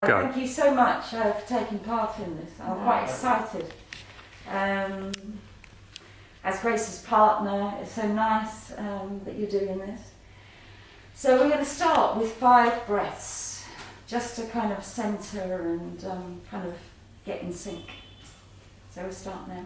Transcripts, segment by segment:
Go. Thank you so much for taking part in this. I'm quite excited. As Grace's partner, it's so nice that you're doing this. So we're going to start with 5 breaths, just to kind of centre and kind of get in sync. So we'll start now.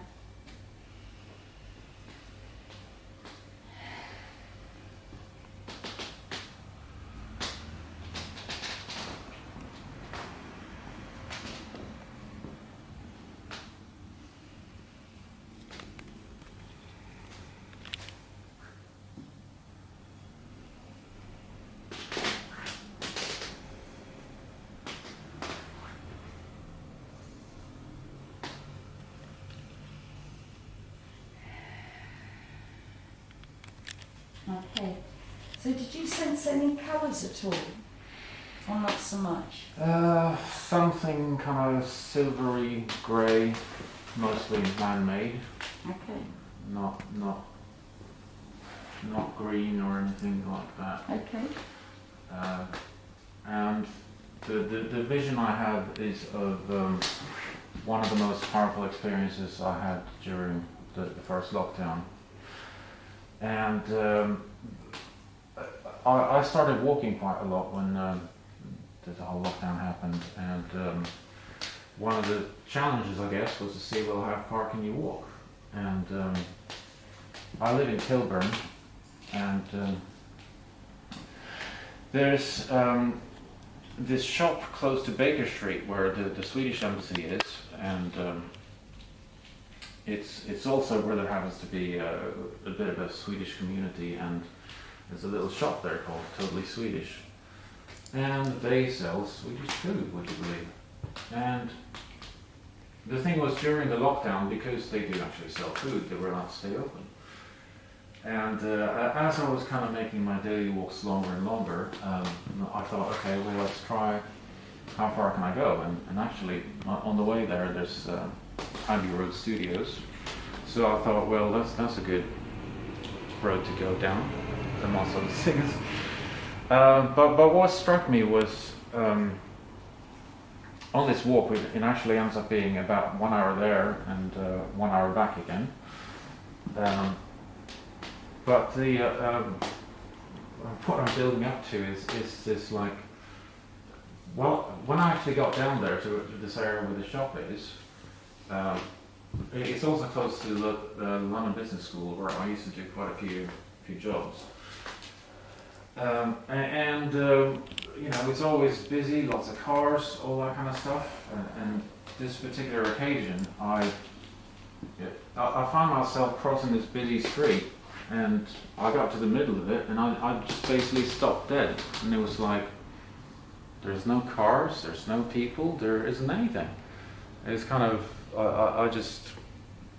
Okay, so did you sense any colours at all? Or not so much? Something kind of silvery grey, mostly man-made. Okay. Not green or anything like that. Okay. And the vision I have is of one of the most powerful experiences I had during the first lockdown. And I started walking quite a lot when the whole lockdown happened, and one of the challenges, I guess, was to see, well, how far can you walk? And I live in Kilburn, and there's this shop close to Baker Street where the Swedish embassy is, and it's also where there happens to be a bit of a Swedish community, and there's a little shop there called Totally Swedish, and they sell Swedish food, would you believe? And the thing was, during the lockdown, because they do actually sell food, they were allowed to stay open. And as I was kind of making my daily walks longer and longer, I thought, okay, well, let's try, how far can I go? And actually, on the way there, there's Abbey Road Studios. So I thought, well, that's a good road to go down, amongst other things. But what struck me was, on this walk, it actually ends up being about 1 hour there and 1 hour back again. But the what I'm building up to is this, like, well, when I actually got down there to this area where the shop is, it's also close to the London Business School, where I used to do quite a few jobs. You know, it's always busy, lots of cars, all that kind of stuff. And this particular occasion, I found myself crossing this busy street, and I got to the middle of it, and I just basically stopped dead. And it was like, there's no cars, there's no people, there isn't anything. It's kind of, I just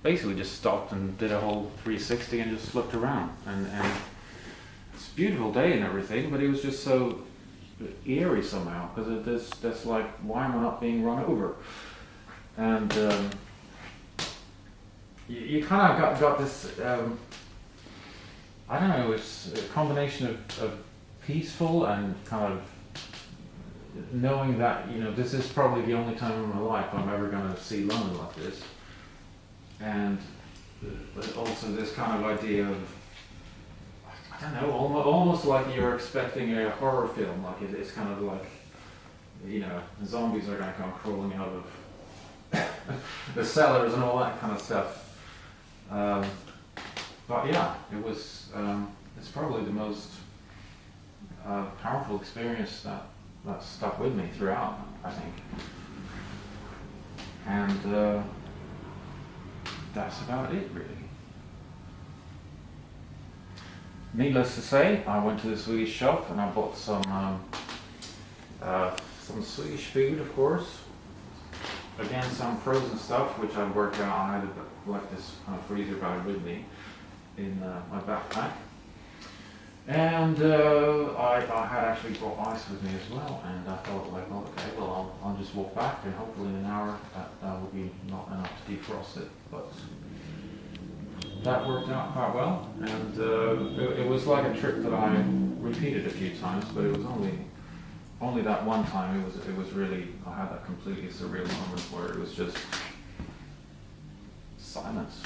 basically just stopped and did a whole 360 and just looked around. And it's a beautiful day and everything, but it was just so eerie somehow, because that's like, why am I not being run over? And you kind of got this, I don't know, it's a combination of peaceful and kind of knowing that, you know, this is probably the only time in my life I'm ever going to see London like this. And but also this kind of idea of, I don't know, almost like you're expecting a horror film, like it's kind of like, you know, zombies are going to come crawling out of the cellars and all that kind of stuff. But yeah, it was, it's probably the most powerful experience that stuck with me throughout, I think. And that's about it, really. Needless to say, I went to the Swedish shop and I bought some Swedish food, of course. Again, some frozen stuff, which I worked out. I had like this kind of freezer bag with me in my backpack. And I had actually brought ice with me as well, and I thought, like, well, okay, well, I'll just walk back, and hopefully in an hour that will be not enough to defrost it. But that worked out quite well, and it was like a trip that I repeated a few times, but it was only only that one time it was really, I had that completely surreal moment where it was just silence.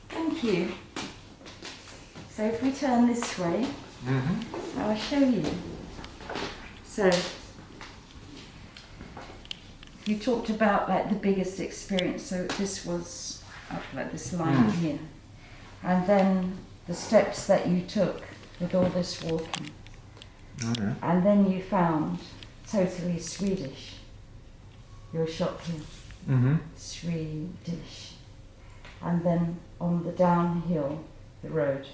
Thank you. So if we turn this way, I'll show you. So you talked about like the biggest experience. So this was up like this line here, and then the steps that you took with all this walking, and then you found totally Swedish. Your shop here, Swedish, and then on the downhill, the road,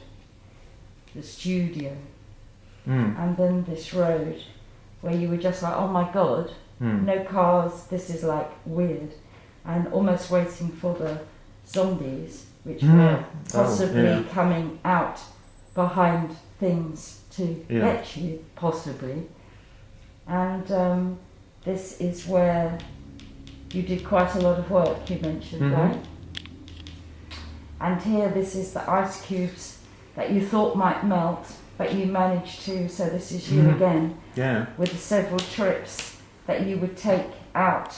the studio, and then this road where you were just like, oh my god, no cars, this is like weird, and almost waiting for the zombies which were possibly coming out behind things to get you, possibly. And this is where you did quite a lot of work, you mentioned, right? And here, this is the ice cubes that you thought might melt, but you managed to. So this is you again, with the several trips that you would take out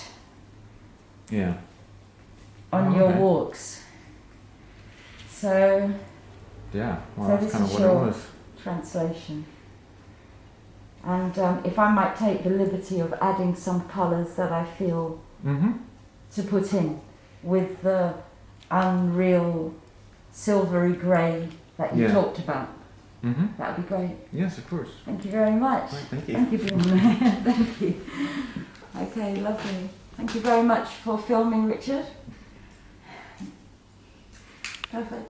on your walks. So well, so that's this kind of is what it your was. translation. And if I might take the liberty of adding some colours that I feel to put in with the unreal silvery grey that you talked about. That would be great. Yes, of course. Thank you very much. Right, thank you. Thank you, Bjorn. Thank you. Okay, lovely. Thank you very much for filming, Richard. Perfect.